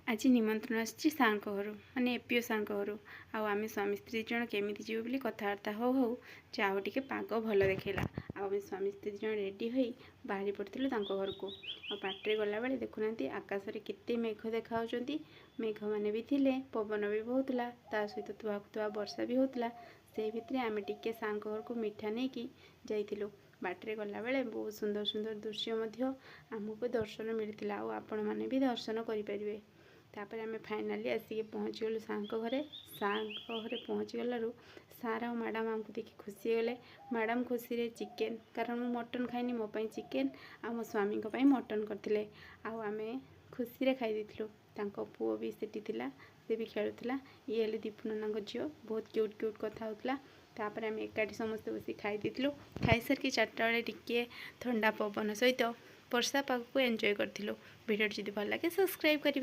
आज निमंत्रण आसी सार घर माने एपीओ सार घर आम स्वामी स्त्री जन केमी जीव बोली कथबार्ता हो चाहो टे पाग भल देखला आम स्वामी स्त्री जन रेडी हो बाहरी पड़ू घर को बाटे गला बेले देखुना आकाश में केते मेघ देखा मेघ मैंने भी थिले पवन भी बहुतला ता सहित तुआ तुआ वर्षा भी होता से भितर आम टिके सार घर को मिठा नहीं कि जाइलु बाटे गला बेले बहुत सुंदर सुंदर दृश्य आमको दर्शन मिलता आपण मैंने भी दर्शन करें। तापर आम फाइनाली आसिक पहुँचीगलु सार घरे घरे पहुँची गलु सार और मैडम आमको देखी खुशी गले। मैडम खुशी रे चिकेन कारण मु मटन खाइनी मो पाई चिकेन आ मो स्वामी मटन करथिले आम खुशी रे खाई देथिलु। तांको पुओ भी सेठी थिला से भी खेलुला ये हेले दीपू नाना झील बहुत क्यूट क्यूट कथा होता। तापर आम एकाठी समस्त बस खाई देथिलु। खाई सारिक 4टा बेले टिके ठंडा पवन सहित वर्षा पाग को एंजॉय करथिलु। वीडियो जदि भल लगे सब्सक्राइब करिवे।